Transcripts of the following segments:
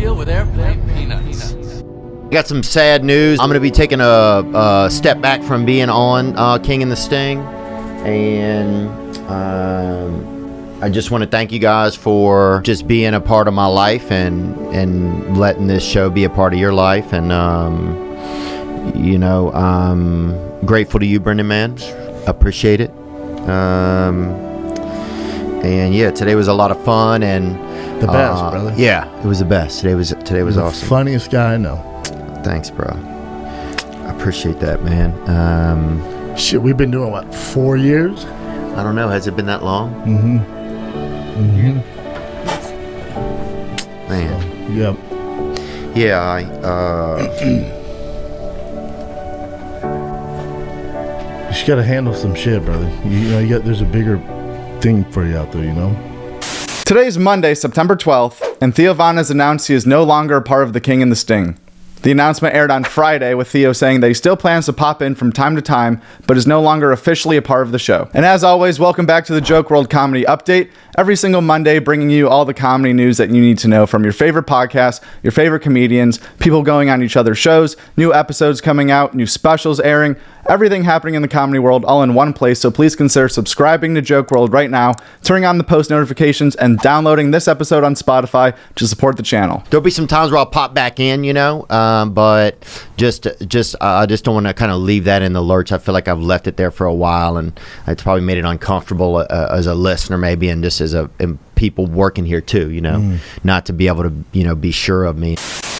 deal with airplane peanuts. Got some sad news. I'm going to be taking a step back from being on King and the Sting. And I just want to thank you guys for just being a part of my life and letting this show be a part of your life. And, you know, I'm grateful to you, Brendan, man. Appreciate it. And yeah, today was a lot of fun and the best, brother. Yeah, it was the best. Today was awesome. Funniest guy I know. Thanks, bro. I appreciate that, man. Shit, we've been doing what, 4 years? I don't know. Has it been that long? Man. Yep. Yeah, You just gotta handle some shit, brother. You know, there's a bigger thing for you out there, you know? Today's Monday, September 12th, and Theo Von has announced he is no longer a part of the King and the Sting. The announcement aired on Friday, with Theo saying that he still plans to pop in from time to time, but is no longer officially a part of the show. And as always, welcome back to the Joke World Comedy Update. Every single Monday, bringing you all the comedy news that you need to know from your favorite podcasts, your favorite comedians, people going on each other's shows, new episodes coming out, new specials airing, everything happening in the comedy world all in one place. So please consider subscribing to Joke World right now, turning on the post notifications, and downloading this episode on Spotify to support the channel. there'll be some times where I'll pop back in, you know, but I just don't want to kind of leave that in the lurch. I feel like I've left it there for a while, and it's probably made it uncomfortable as a listener, maybe, and just as and people working here too, you know, not to be able to, you know, be sure of me.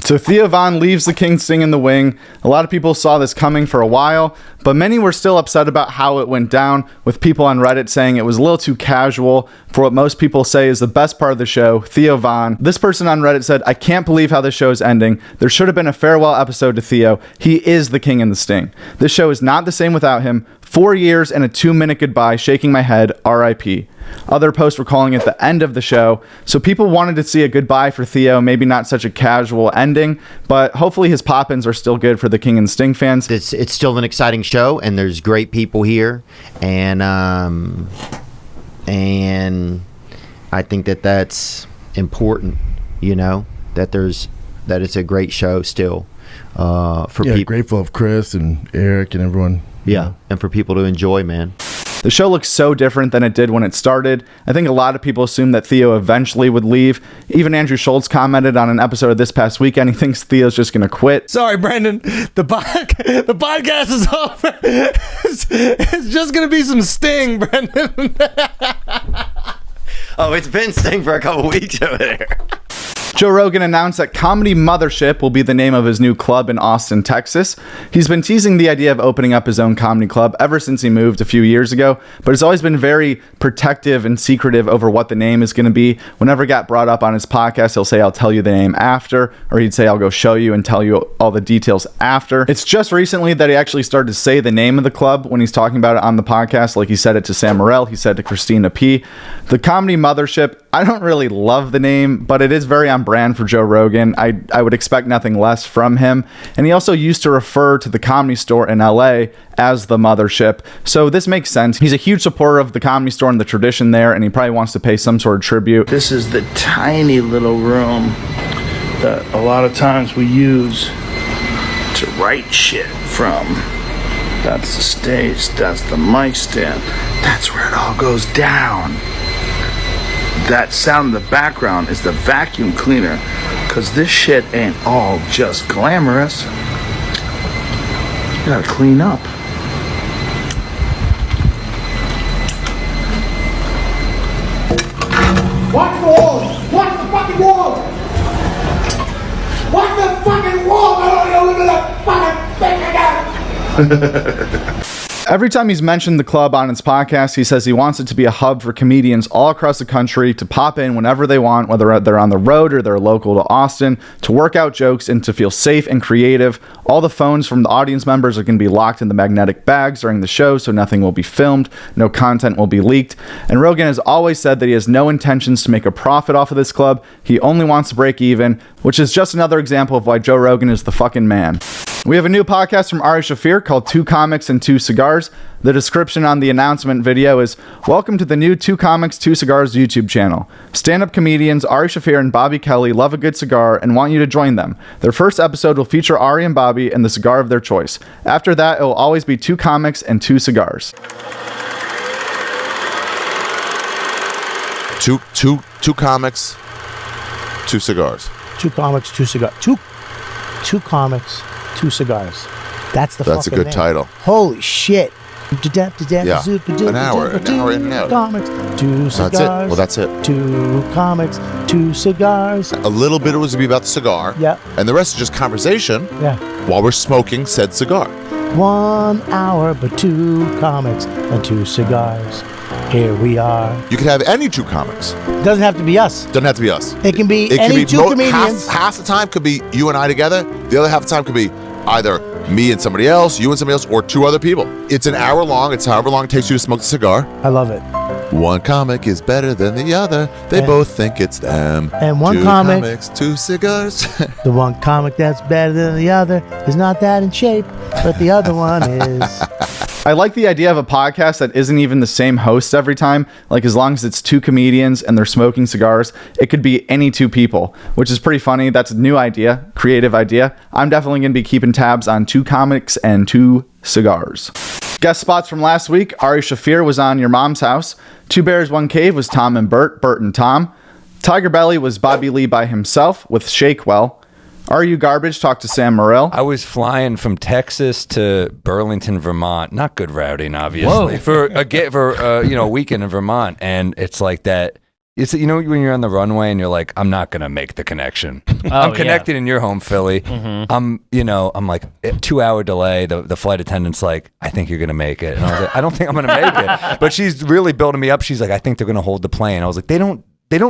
So Theo Von leaves the King Sting in the wing. A lot of people saw this coming for a while, but many were still upset about how it went down, with people on Reddit saying it was a little too casual for what most people say is the best part of the show, Theo Von. This person on Reddit said, "I can't believe how this show is ending. There should have been a farewell episode to Theo. He is the King and the Sting. This show is not the same without him. 4 years and a 2-minute goodbye, shaking my head, RIP. Other posts were calling it the end of the show, so people wanted to see a goodbye for Theo, maybe not such a casual ending, but hopefully his pop-ins are still good for the King and Sting fans. It's still an exciting show, and there's great people here, and I think that's important, you know, that it's a great show still for people. Grateful of Chris and Eric and everyone. Yeah, and for people to enjoy, man. The show looks so different than it did when it started. I think a lot of people assumed that Theo eventually would leave. Even Andrew Schultz commented on an episode of this past weekend. He thinks Theo's just going to quit. Sorry, Brendan. The podcast is over. It's just going to be some Sting, Brendan. Oh, it's been Sting for a couple weeks over there. Joe Rogan announced that Comedy Mothership will be the name of his new club in Austin, Texas. He's been teasing the idea of opening up his own comedy club ever since he moved a few years ago, but has always been very protective and secretive over what the name is going to be. Whenever it got brought up on his podcast, he'll say, "I'll tell you the name after," or he'd say, "I'll go show you and tell you all the details after." It's just recently that he actually started to say the name of the club when he's talking about it on the podcast. Like he said it to Sam Morril, he said to Christina P. The Comedy Mothership, I don't really love the name, but it is very on brand for Joe Rogan. I would expect nothing less from him. And he also used to refer to the Comedy Store in LA as the Mothership. So this makes sense. He's a huge supporter of the Comedy Store and the tradition there, and he probably wants to pay some sort of tribute. This is the tiny little room that a lot of times we use to write shit from. That's the stage, that's the mic stand. That's where it all goes down. That sound in the background is the vacuum cleaner, because this shit ain't all just glamorous. You gotta clean up. Watch the wall! Watch the fucking wall! Watch the fucking wall! I don't know what the fucking thing I got! Every time he's mentioned the club on his podcast, he says he wants it to be a hub for comedians all across the country to pop in whenever they want, whether they're on the road or they're local to Austin, to work out jokes and to feel safe and creative. All the phones from the audience members are going to be locked in the magnetic bags during the show, so nothing will be filmed, no content will be leaked. And Rogan has always said that he has no intentions to make a profit off of this club. He only wants to break even, which is just another example of why Joe Rogan is the fucking man. We have a new podcast from Ari Shaffir called Two Comics and Two Cigars. The description on the announcement video is, welcome to the new Two Comics, Two Cigars YouTube channel. Stand-up comedians Ari Shaffir and Bobby Kelly love a good cigar and want you to join them. Their first episode will feature Ari and Bobby and the cigar of their choice. After that, it will always be Two Comics and Two Cigars. Two comics, two cigars. Two comics, two cigars. Two comics, two cigars. That's the That's a fucking good name. title. Holy shit. Yeah, an hour in and out. Two comics, two cigars. That's it. Well, that's it. Two comics, two cigars. A little bit was to be about the cigar. Yeah. And the rest is just conversation Yeah. while we're smoking said cigar. 1 hour, but two comics and two cigars. Here we are. You could have any two comics. Doesn't have to be us. Doesn't have to be us. It can be any two comedians. Half the time could be you and I together. The other half the time could be either me and somebody else, you and somebody else, or two other people. It's an hour long. It's however long it takes you to smoke the cigar. I love it. One comic is better than the other. They both think it's them. And one two comic- comics, two cigars. The one comic that's better than the other is not that in shape, but the other one is. I like the idea of a podcast that isn't even the same host every time. Like, as long as it's two comedians and they're smoking cigars, it could be any two people, which is pretty funny. That's a new idea, creative idea. I'm definitely going to be keeping tabs on Two Comics and Two Cigars. Guest spots from last week. Ari Shaffir was on Your Mom's House. Two Bears, One Cave was Tom and Bert and Tom. Tiger Belly was Bobby Lee by himself with Shakewell. Are You Garbage talked to Sam Morril. I was flying from Texas to Burlington, Vermont. Not good routing, obviously. For a weekend in Vermont, and it's like that. It's when you're on the runway and you're like, I'm not gonna make the connection. I'm connected in your home, Philly. Mm-hmm. I'm like 2 hour delay. The flight attendant's like, I think you're gonna make it, and I was like, I don't think I'm gonna make it. But she's really building me up. She's like, I think they're gonna hold the plane. I was like, They don't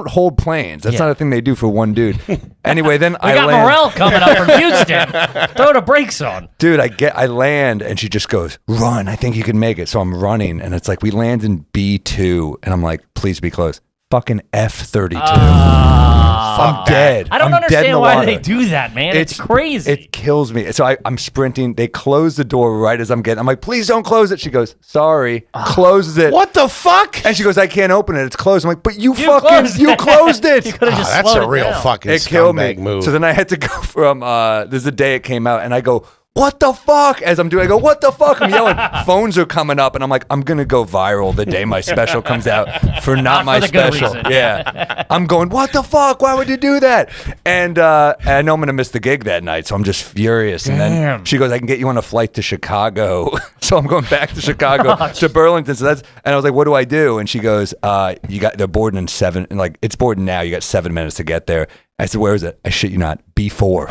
hold planes. That's not a thing they do for one dude. Anyway, then We got Morrell coming up from Houston. Throw the brakes on. Dude, I land and she just goes, run. I think you can make it. So I'm running and it's like we land in B2 and I'm like, please be close. Fucking F-32. I'm dead. I don't I'm dead in understand the why water. they do that, man. It's crazy. It kills me. So I'm sprinting. They close the door right as I'm like, please don't close it. She goes, sorry. Closes it. What the fuck? And she goes, I can't open it. It's closed. I'm like, but you closed it. You could have just That's slowed a it real down. fucking It killed me. scumbag move. So then I had to go from this is the day it came out, and I go, what the fuck? As I'm doing, I go, what the fuck? I'm yelling. Phones are coming up, and I'm like, I'm gonna go viral the day my special comes out for not my for the good special. reason. Yeah, I'm going, what the fuck? Why would you do that? And I know I'm gonna miss the gig that night, so I'm just furious. And then Damn. she goes, I can get you on a flight to Chicago. So I'm going back to Chicago to Burlington. So and I was like, what do I do? And she goes, they're boarding in 7, and like it's boarding now. You got 7 minutes to get there. I said, where is it? I shit you not, B4.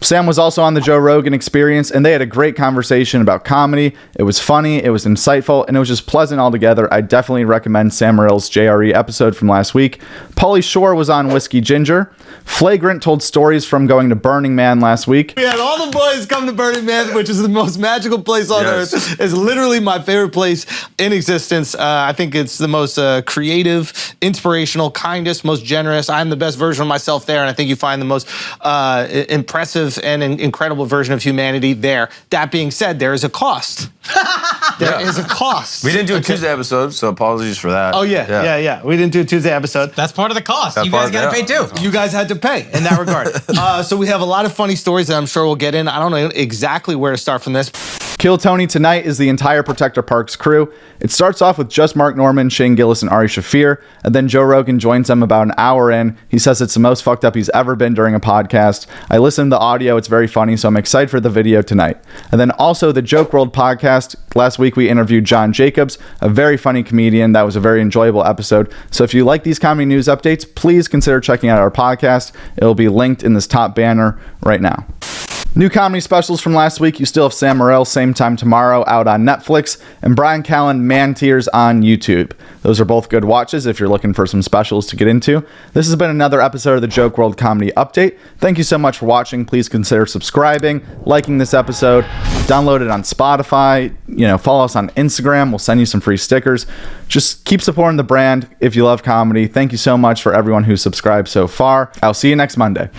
Sam was also on the Joe Rogan Experience, and they had a great conversation about comedy. It was funny, it was insightful, and it was just pleasant altogether. I definitely recommend Sam Morril's JRE episode from last week. Pauly Shore was on Whiskey Ginger. Flagrant told stories from going to Burning Man last week. We had all the boys come to Burning Man, which is the most magical place on earth. It's literally my favorite place in existence. I think it's the most creative, inspirational, kindest, most generous. I'm the best version of myself there, and I think you find the most impressive and incredible version of humanity there. That being said, there is a cost. There is a cost. We didn't do a Tuesday episode, so apologies for that. Oh, yeah. We didn't do a Tuesday episode. That's part of the cost. That's You guys part- got to pay too. You guys had to pay in that regard. So we have a lot of funny stories that I'm sure we'll get in. I don't know exactly where to start from this. Kill Tony tonight is the entire Protector Parks crew. It starts off with just Mark Norman, Shane Gillis, and Ari Shaffir, and then Joe Rogan joins them about an hour in. He says it's the most fucked up he's ever been during a podcast. I listened to the audio. It's very funny, so I'm excited for the video tonight. And then also the Joke World podcast. Last week we interviewed John Jacobs, a very funny comedian. That was a very enjoyable episode. So if you like these comedy news updates, please consider checking out our podcast. It'll be linked in this top banner right now. New comedy specials from last week. You still have Sam Morril, Same Time Tomorrow, out on Netflix, and Brian Callen, Man Tears on YouTube. Those are both good watches if you're looking for some specials to get into. This has been another episode of the Joke World Comedy Update. Thank you so much for watching. Please consider subscribing, liking this episode, download it on Spotify, follow us on Instagram. We'll send you some free stickers. Just keep supporting the brand if you love comedy. Thank you so much for everyone who's subscribed so far. I'll see you next Monday.